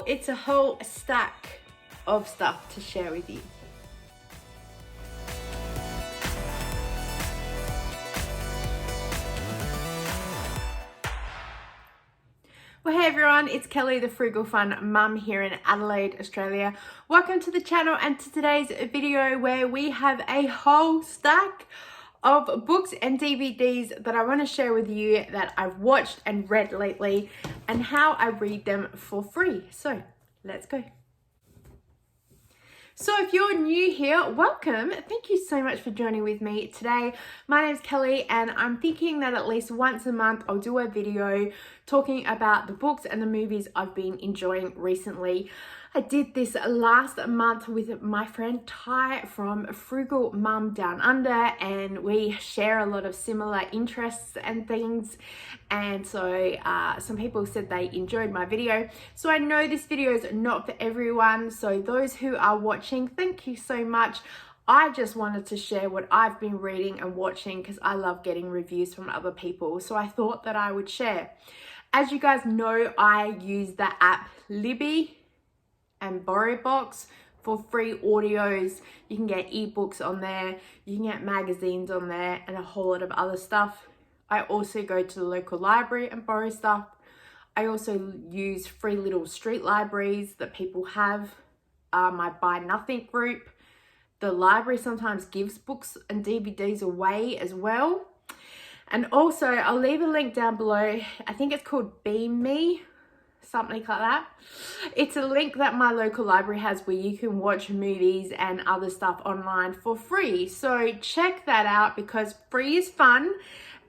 it's a whole stack of stuff to share with you. Well, hey everyone, it's Kelly, the Frugal Fun Mum here in Adelaide, Australia. Welcome to the channel and to today's video where we have a whole stack of books and DVDs that I want to share with you that I've watched and read lately and how I read them for free. So let's go. So if you're new here, welcome. Thank you so much for joining with me today. My name's Kelly and I'm thinking that at least once a month I'll do a video talking about the books and the movies I've been enjoying recently. I did this last month with my friend Ty from Frugal Mum Down Under, and we share a lot of similar interests and things, and so some people said they enjoyed my video. So I know this video is not for everyone, so those who are watching, thank you so much. I just wanted to share what I've been reading and watching because I love getting reviews from other people, so I thought that I would share. As you guys know, I use the app Libby and BorrowBox for free audios. You can get ebooks on there, you can get magazines on there, and a whole lot of other stuff. I also go to the local library and borrow stuff. I also use free little street libraries that people have. My Buy Nothing group. The library sometimes gives books and DVDs away as well. And also, I'll leave a link down below. I think it's called Beam Me, something like that. It's a link that my local library has where you can watch movies and other stuff online for free. So check that out because free is fun.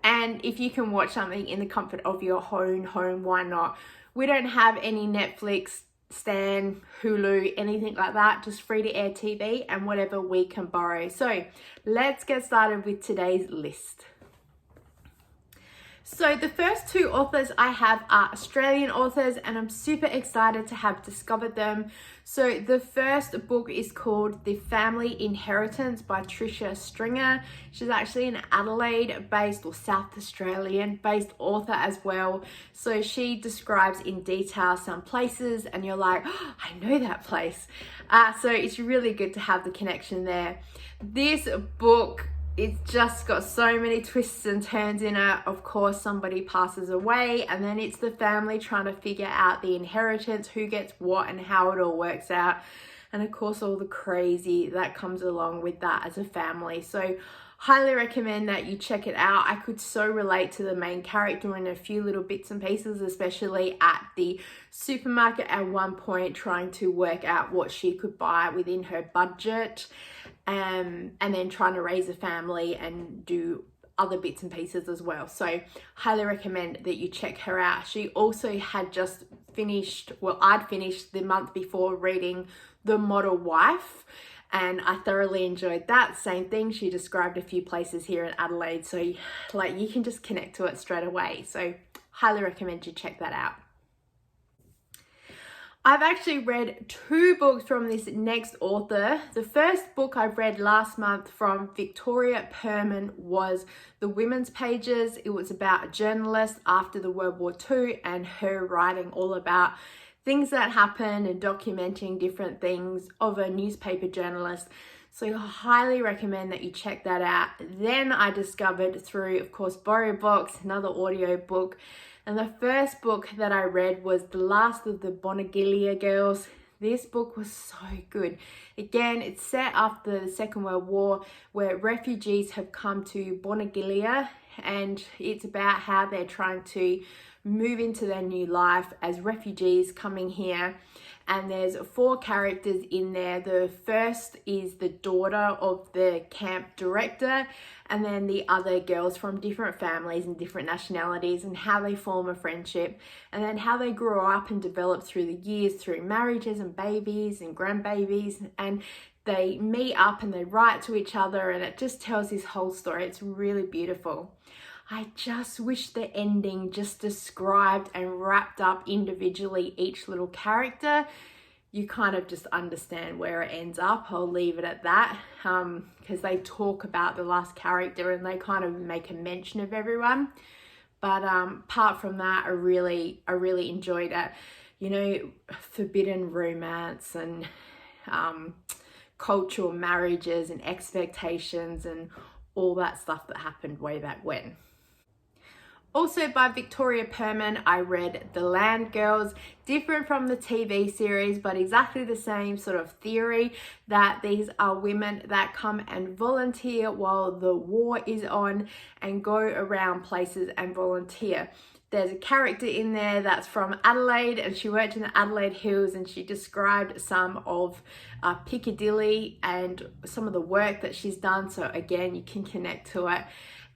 And if you can watch something in the comfort of your own home, why not? We don't have any Netflix, Stan, Hulu, anything like that, just free to air TV and whatever we can borrow. So let's get started with today's list. So the first two authors I have are Australian authors and I'm super excited to have discovered them. So the first book is called The Family Inheritance by Tricia Stringer. She's actually an Adelaide based or South Australian based author as well. So she describes in detail some places and you're like, oh, I know that place. So it's really good to have the connection there. This book, it's just got so many twists and turns in it. Of course, somebody passes away and then it's the family trying to figure out the inheritance, who gets what and how it all works out. And of course, all the crazy that comes along with that as a family. So highly recommend that you check it out. I could so relate to the main character in a few little bits and pieces, especially at the supermarket at one point trying to work out what she could buy within her budget. And then trying to raise a family and do other bits and pieces as well. So highly recommend that you check her out. She also had just finished, well, I'd finished the month before reading The Model Wife and I thoroughly enjoyed that. Same thing, she described a few places here in Adelaide, so like you can just connect to it straight away. So highly recommend you check that out. I've actually read two books from this next author. The first book I read last month from Victoria Perman was The Women's Pages. It was about a journalist after the World War II and her writing all about things that happened and documenting different things of a newspaper journalist. So I highly recommend that you check that out. Then I discovered through, of course, BorrowBox, another audio book. And the first book that I read was The Last of the Bona Gillia Girls. This book was so good. Again, it's set after the Second World War where refugees have come to Bona Gillia and it's about how they're trying to move into their new life as refugees coming here. And there's four characters in there. The first is the daughter of the camp director, and then the other girls from different families and different nationalities and how they form a friendship, and then how they grow up and develop through the years, through marriages and babies and grandbabies, and they meet up and they write to each other, and it just tells this whole story. It's really beautiful. I just wish the ending just described and wrapped up individually each little character. You kind of just understand where it ends up. I'll leave it at that because they talk about the last character and they kind of make a mention of everyone. But apart from that, I really enjoyed it. you know, forbidden romance and cultural marriages and expectations and all that stuff that happened way back when. Also by Victoria Perman, I read The Land Girls, different from the TV series, but exactly the same sort of theory, that these are women that come and volunteer while the war is on and go around places and volunteer. There's a character in there that's from Adelaide, and she worked in the Adelaide Hills, and she described some of Piccadilly and some of the work that she's done. So again, you can connect to it.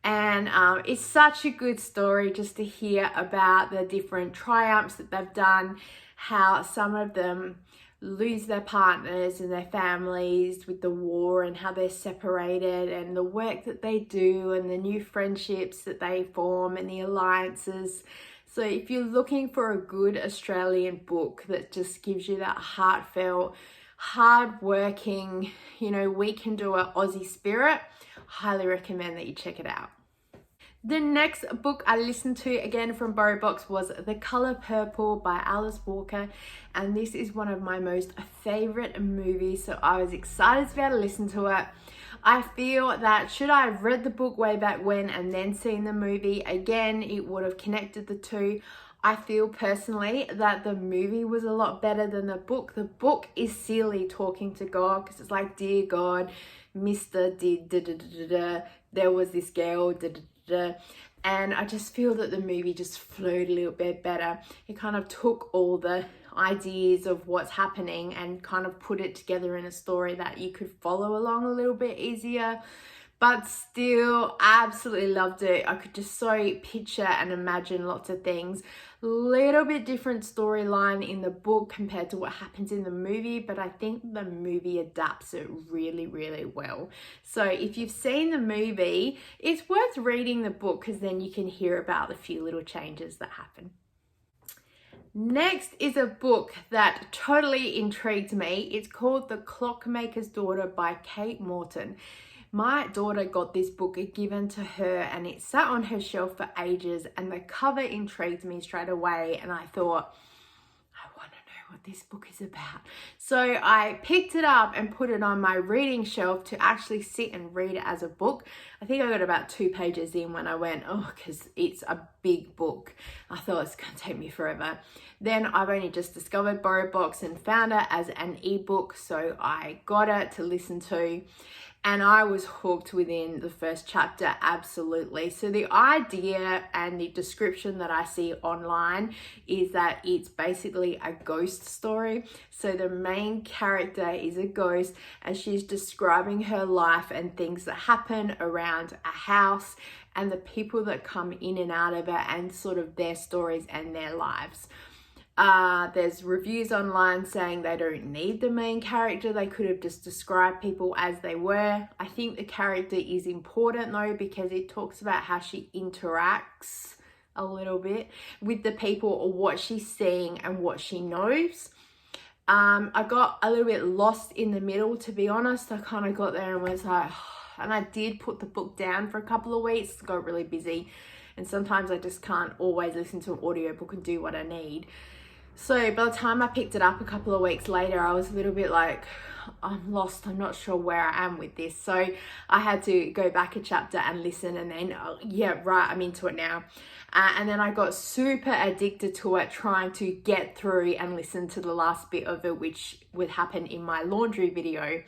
And it's such a good story just to hear about the different triumphs that they've done, how some of them lose their partners and their families with the war and how they're separated, and the work that they do and the new friendships that they form and the alliances. So if you're looking for a good Australian book that just gives you that heartfelt, hard-working, you know, we can do it Aussie spirit, highly recommend that you check it out. The next book I listened to, again from BorrowBox, was The Colour Purple by Alice Walker, and this is one of my most favorite movies, so I was excited to be able to listen to it. I feel that should I have read the book way back when and then seen the movie, again, it would have connected the two. I feel personally that the movie was a lot better than the book. The book is silly talking to God, because it's like, dear God, Mr. did da da da da, there was this girl da da da, and I just feel that the movie just flowed a little bit better. It kind of took all the ideas of what's happening and kind of put it together in a story that you could follow along a little bit easier. But still, absolutely loved it. I could just so picture and imagine lots of things. Little bit different storyline in the book compared to what happens in the movie, but I think the movie adapts it really, really well. So if you've seen the movie, it's worth reading the book, because then you can hear about the few little changes that happen. Next is a book that totally intrigued me. It's called The Clockmaker's Daughter by Kate Morton. My daughter got this book given to her, and it sat on her shelf for ages, and the cover intrigued me straight away, and I thought, I want to know what this book is about. So I picked it up and put it on my reading shelf to actually sit and read it as a book. I think I got about 2 pages in when I went, oh, because it's a big book. I thought it's going to take me forever. Then I've only just discovered BorrowBox and found it as an ebook, so I got it to listen to. And I was hooked within the first chapter, absolutely. So the idea and the description that I see online is that it's basically a ghost story. So the main character is a ghost, and she's describing her life and things that happen around a house and the people that come in and out of it, and sort of their stories and their lives. There's reviews online saying they don't need the main character. They could have just described people as they were. I think the character is important though, because it talks about how she interacts a little bit with the people, or what she's seeing and what she knows. I got a little bit lost in the middle, to be honest. I kind of got there and was like, and I did put the book down for a couple of weeks. Got really busy, and sometimes I just can't always listen to an audiobook and do what I need. So by the time I picked it up a couple of weeks later, I was a little bit like, I'm lost. I'm not sure where I am with this. So I had to go back a chapter and listen, and then, yeah, right, I'm into it now. And then I got super addicted to it, trying to get through and listen to the last bit of it, which would happen in my laundry video.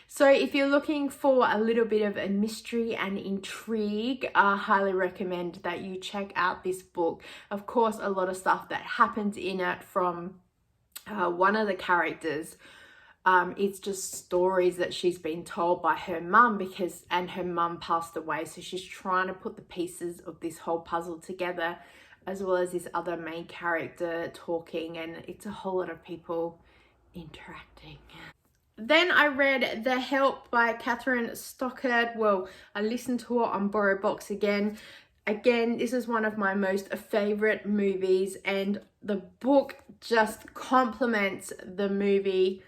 So if you're looking for a little bit of a mystery and intrigue, I highly recommend that you check out this book. Of course, a lot of stuff that happens in it from one of the characters. It's just stories that she's been told by her mum, and her mum passed away. So she's trying to put the pieces of this whole puzzle together, as well as this other main character talking, and it's a whole lot of people interacting. Then I read The Help by Katherine Stockard. Well, I listened to it on BorrowBox again. Again, this is one of my most favorite movies, and the book just complements the movie,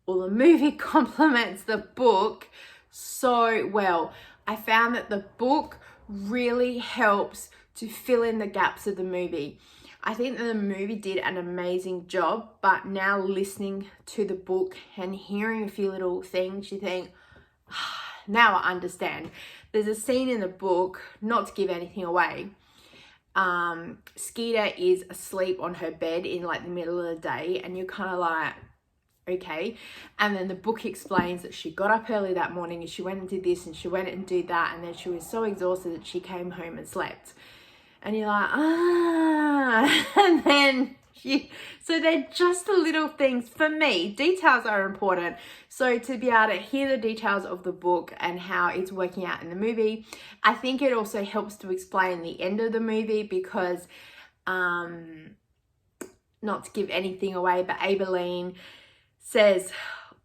or the movie complements the book so well. I found that the book really helps to fill in the gaps of the movie. I think that the movie did an amazing job, but now listening to the book and hearing a few little things, you think, now I understand. There's a scene in the book, not to give anything away. Skeeter is asleep on her bed in like the middle of the day, and you're kind of like, okay. And then the book explains that she got up early that morning and she went and did this and she went and did that, and then she was so exhausted that she came home and slept. And you're like, and then so they're just the little things. For me, details are important. So to be able to hear the details of the book and how it's working out in the movie, I think it also helps to explain the end of the movie, because not to give anything away, but Aibileen says,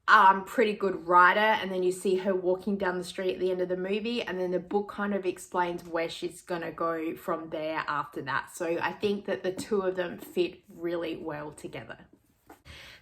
I'm a pretty good writer, and then you see her walking down the street at the end of the movie, and then the book kind of explains where she's gonna go from there after that. So I think that the two of them fit really well together.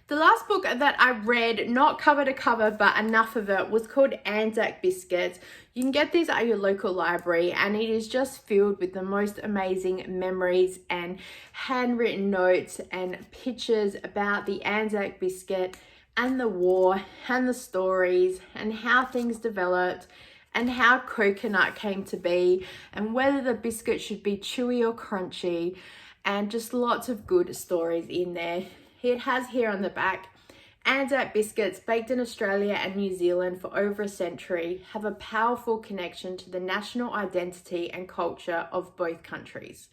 The last book that I read, not cover to cover, but enough of it, was called Anzac Biscuits. You can get these at your local library, and it is just filled with the most amazing memories and handwritten notes and pictures about the Anzac biscuit and the war and the stories and how things developed and how coconut came to be and whether the biscuit should be chewy or crunchy, and just lots of good stories in there. It has here on the back, Anzac biscuits, baked in Australia and New Zealand for over a century, have a powerful connection to the national identity and culture of both countries.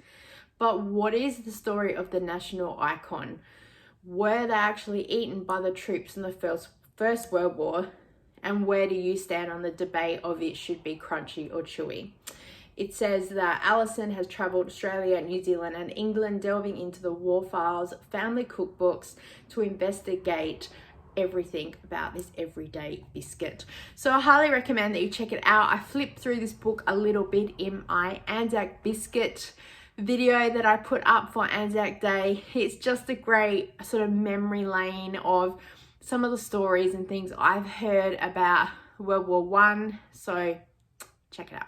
But what is the story of the national icon? Were they actually eaten by the troops in the First World War? And where do you stand on the debate of it should be crunchy or chewy? It says that Alison has travelled Australia, New Zealand and England, delving into the war files, family cookbooks to investigate everything about this everyday biscuit. So I highly recommend that you check it out. I flipped through this book a little bit in my Anzac Biscuit video that I put up for Anzac Day. It's just a great sort of memory lane of some of the stories and things I've heard about World War One. So check it out.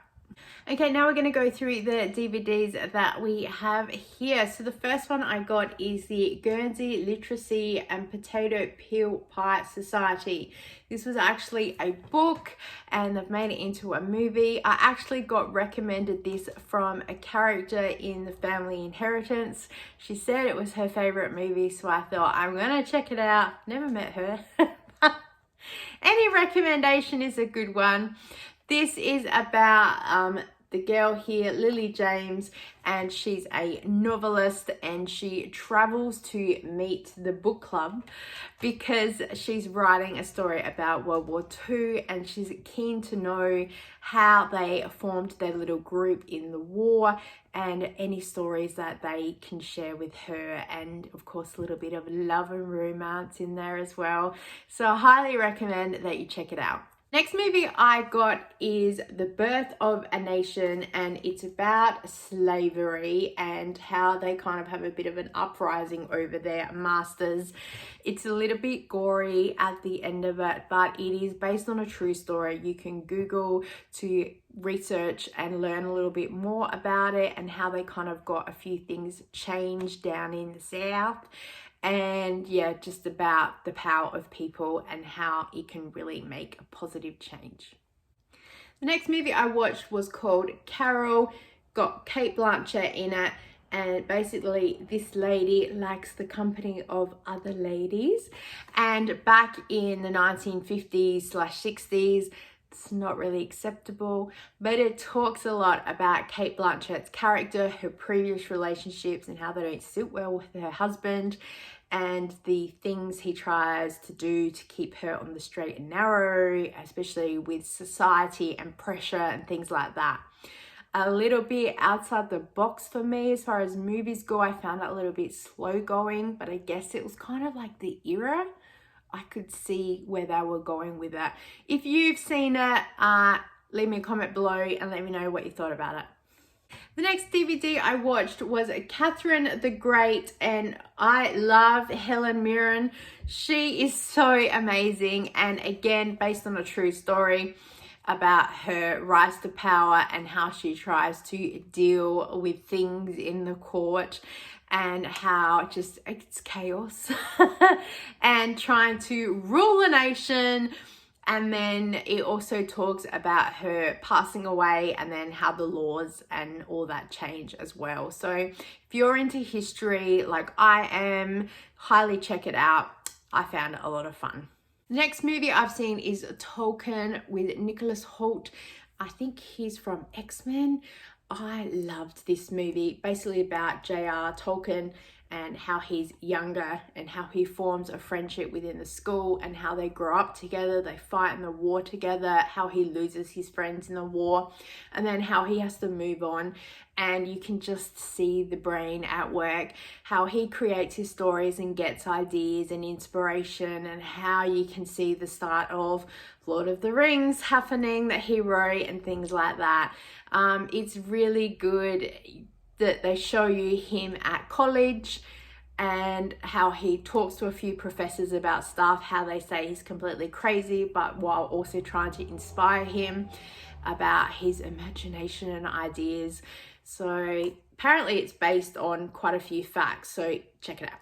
Okay, now we're going to go through the DVDs that we have here. So the first one I got is the Guernsey Literacy and Potato Peel Pie Society. This was actually a book and they've made it into a movie. I actually got recommended this from a character in the Family Inheritance. She said it was her favorite movie, so I thought I'm going to check it out. Never met her. Any recommendation is a good one. This is about the girl here, Lily James, and she's a novelist, and she travels to meet the book club because she's writing a story about World War II, and she's keen to know how they formed their little group in the war and any stories that they can share with her, and of course a little bit of love and romance in there as well. So I highly recommend that you check it out. Next movie I got is The Birth of a Nation, and it's about slavery and how they kind of have a bit of an uprising over their masters. It's a little bit gory at the end of it, but it is based on a true story. You can Google to research and learn a little bit more about it and how they kind of got a few things changed down in the South. And yeah, just about the power of people and how it can really make a positive change. The next movie I watched was called Carol, got Cate Blanchett in it, and basically this lady likes the company of other ladies. And back in the 1950s/60s, it's not really acceptable, but it talks a lot about Cate Blanchett's character, her previous relationships, and how they don't sit well with her husband, and the things he tries to do to keep her on the straight and narrow, especially with society and pressure and things like that. A little bit outside the box for me as far as movies go. I found it a little bit slow going, but I guess it was kind of like the era. I could see where they were going with that. If you've seen it, leave me a comment below and let me know what you thought about it. The next DVD I watched was Katherine the Great, and I love Helen Mirren. She is so amazing, and again, based on a true story about her rise to power and how she tries to deal with things in the court. and how just it's chaos and trying to rule a nation. And then it also talks about her passing away and then how the laws and all that change as well. So if you're into history like I am, highly check it out. I found it a lot of fun. The next movie I've seen is Tolkien with Nicholas Hoult. I think he's from X-Men. I loved this movie, basically about J.R. Tolkien and how he's younger and how he forms a friendship within the school and how they grow up together, they fight in the war together, how he loses his friends in the war, and then how he has to move on. And you can just see the brain at work, how he creates his stories and gets ideas and inspiration, and how you can see the start of Lord of the Rings happening that he wrote and things like that. It's really good that they show you him at college and how he talks to a few professors about stuff, how they say he's completely crazy, but while also trying to inspire him about his imagination and ideas. So apparently it's based on quite a few facts, so check it out.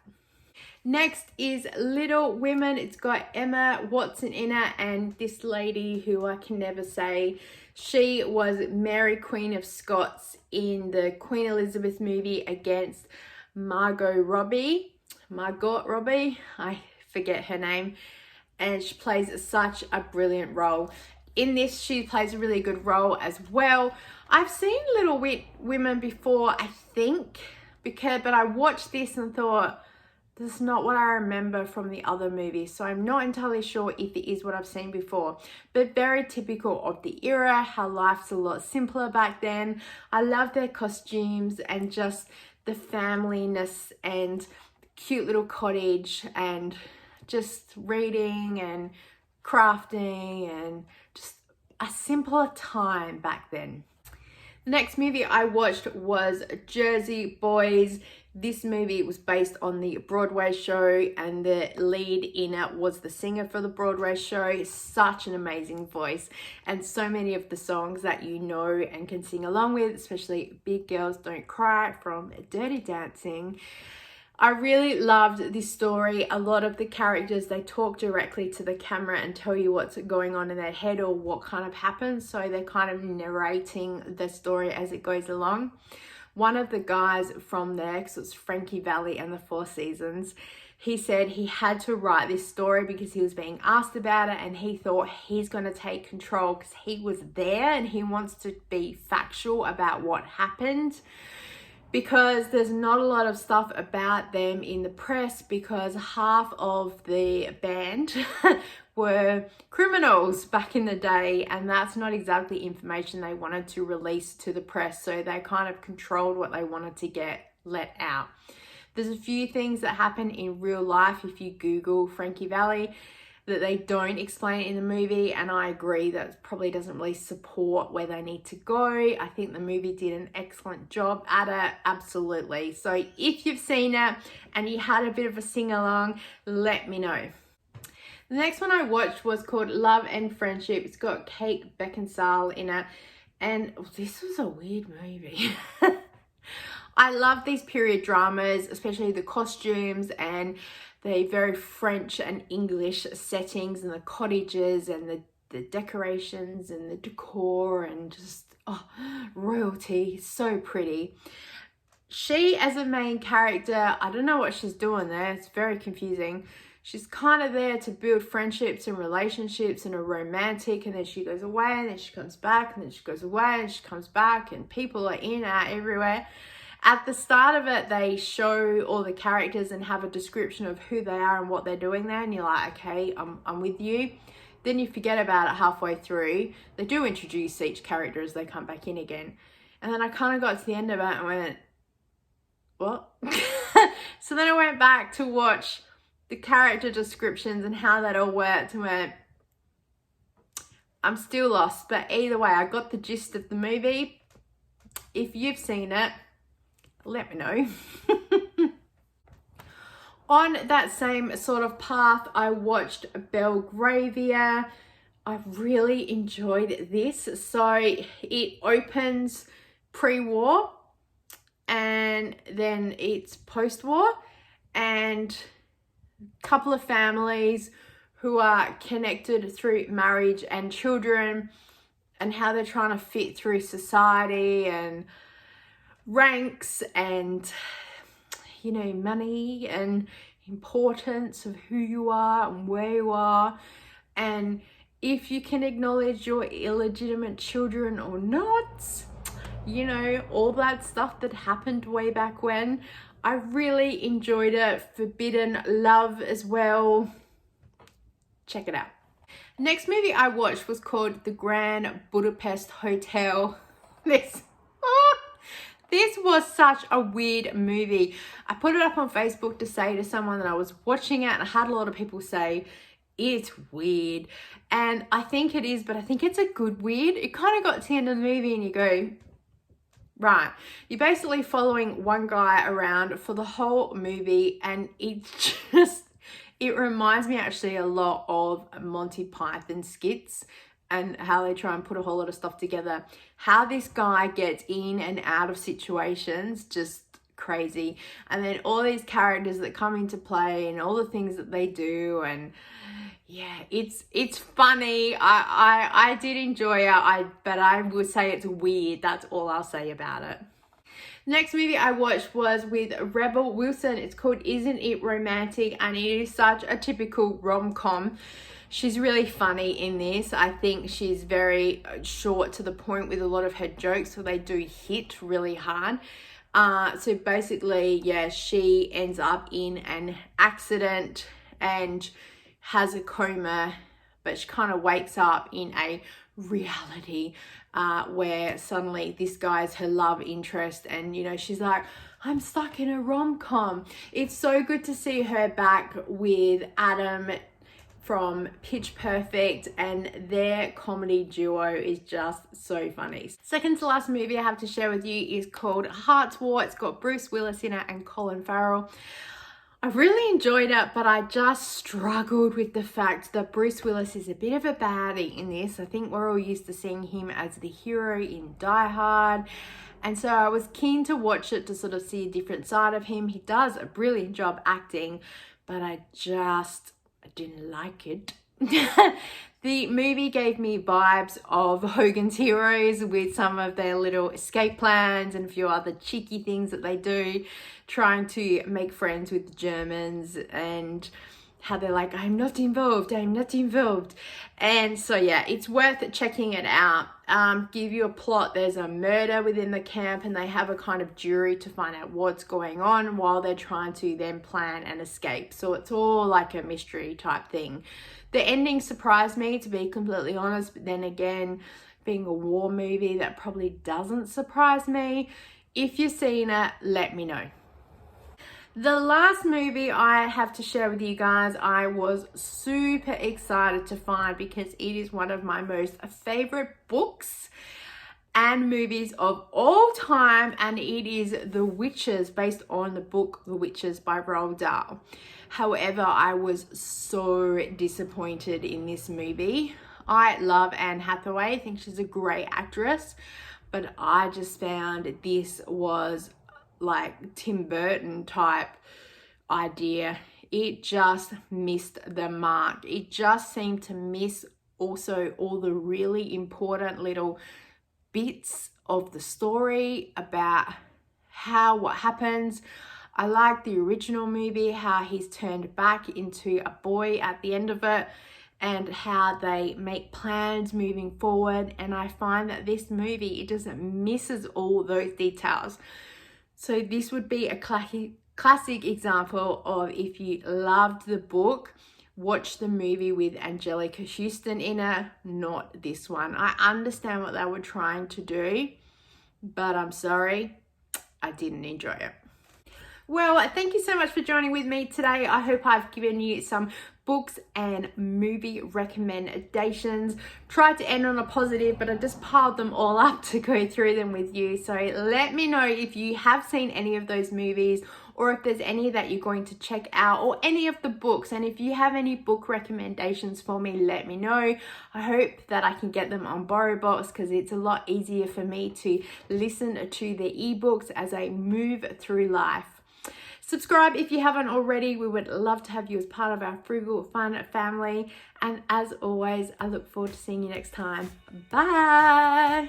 Next is Little Women. It's got Emma Watson in it, and this lady who I can never say. She was Mary Queen of Scots in the Queen Elizabeth movie against Margot Robbie, I forget her name, and she plays such a brilliant role. In this, she plays a really good role as well. I've seen Little Women before, I think, but I watched this and thought, this is not what I remember from the other movies, so I'm not entirely sure if it is what I've seen before, but very typical of the era, how life's a lot simpler back then. I love their costumes and just the familyness and cute little cottage and just reading and crafting and just a simpler time back then. The next movie I watched was Jersey Boys. This movie was based on the Broadway show, and the lead in it was the singer for the Broadway show. Such an amazing voice, and so many of the songs that you know and can sing along with, especially Big Girls Don't Cry from Dirty Dancing. I really loved this story. A lot of the characters, they talk directly to the camera and tell you what's going on in their head or what kind of happens. So they're kind of narrating the story as it goes along. One of the guys from there, because it's Frankie Valli and the Four Seasons, he said he had to write this story because he was being asked about it, and he thought he's going to take control because he was there and he wants to be factual about what happened. Because there's not a lot of stuff about them in the press, because half of the band were criminals back in the day, and that's not exactly information they wanted to release to the press, so they kind of controlled what they wanted to get let out. There's a few things that happen in real life if you Google Frankie Valli that they don't explain in the movie, and I agree that probably doesn't really support where they need to go. I think the movie did an excellent job at it, absolutely. So if you've seen it and you had a bit of a sing-along, let me know. The next one I watched was called Love and Friendship. It's got Kate Beckinsale in it, and this was a weird movie. I love these period dramas, especially the costumes and the very French and English settings and the cottages and the decorations and the decor and just royalty. So pretty. She as a main character, I don't know what she's doing there. It's very confusing. She's kind of there to build friendships and relationships and a romantic, and then she goes away and then she comes back and then she goes away and she comes back, and people are in, out, everywhere. At the start of it, they show all the characters and have a description of who they are and what they're doing there, and you're like, okay, I'm with you. Then you forget about it halfway through. They do introduce each character as they come back in again. And then I kind of got to the end of it and went, what? So then I went back to watch the character descriptions and how that all worked and went, I'm still lost. But either way, I got the gist of the movie. If you've seen it, let me know. On that same sort of path, I watched Belle Graveyard. I really enjoyed this. So it opens pre-war. and then it's post-war, and a couple of families who are connected through marriage and children, and how they're trying to fit through society and ranks and, you know, money and importance of who you are and where you are, and if you can acknowledge your illegitimate children or not, you know, all that stuff that happened way back when. I really enjoyed it. Forbidden Love as well. Check it out. Next movie I watched was called The Grand Budapest Hotel. This was such a weird movie. I put it up on Facebook to say to someone that I was watching it, and I had a lot of people say it's weird. And I think it is, but I think it's a good weird. It kind of got to the end of the movie and you go, right, you're basically following one guy around for the whole movie, and it's just, it reminds me actually a lot of Monty Python skits and how they try and put a whole lot of stuff together. How this guy gets in and out of situations, just crazy. And then all these characters that come into play and all the things that they do, and yeah, it's funny. I did enjoy it, but I would say it's weird. That's all I'll say about it. Next movie I watched was with Rebel Wilson. It's called Isn't It Romantic? And it is such a typical rom-com. She's really funny in this. I think she's very short to the point with a lot of her jokes, so they do hit really hard. So basically, yeah, she ends up in an accident and has a coma, but she kind of wakes up in a reality where suddenly this guy's her love interest, and you know, she's like, I'm stuck in a rom-com. It's so good to see her back with Adam from Pitch Perfect, and their comedy duo is just so funny. Second to last movie I have to share with you is called Heart's War. It's got Bruce Willis in it and Colin Farrell. I really enjoyed it, but I just struggled with the fact that Bruce Willis is a bit of a baddie in this. I think we're all used to seeing him as the hero in Die Hard. And so I was keen to watch it to sort of see a different side of him. He does a brilliant job acting, but I didn't like it. The movie gave me vibes of Hogan's Heroes with some of their little escape plans and a few other cheeky things that they do, trying to make friends with the Germans, and how they're like, I'm not involved. And so yeah, it's worth checking it out. Give you a plot. There's a murder within the camp, and they have a kind of jury to find out what's going on while they're trying to then plan an escape. So it's all like a mystery type thing. The ending surprised me, to be completely honest, but then again, being a war movie, that probably doesn't surprise me. If you've seen it, let me know. The last movie I have to share with you guys, I was super excited to find because it is one of my most favorite books and movies of all time, and it is The Witches, based on the book The Witches by Roald Dahl. However, I was so disappointed in this movie. I love Anne Hathaway. I think she's a great actress, but I just found this was like Tim Burton type idea. It just missed the mark. It just seemed to miss also all the really important little bits of the story about what happens. I like the original movie, how he's turned back into a boy at the end of it, and how they make plans moving forward. And I find that this movie, it just misses all those details. So this would be a classic example of, if you loved the book, watch the movie with Angelica Houston in it, not this one. I understand what they were trying to do, but I'm sorry, I didn't enjoy it. Well, thank you so much for joining with me today. I hope I've given you some books and movie recommendations. Tried to end on a positive, but I just piled them all up to go through them with you. So let me know if you have seen any of those movies, or if there's any that you're going to check out, or any of the books. And if you have any book recommendations for me, let me know. I hope that I can get them on BorrowBox, because it's a lot easier for me to listen to the ebooks as I move through life. Subscribe if you haven't already. We would love to have you as part of our Frugal Fun family. And as always, I look forward to seeing you next time. Bye.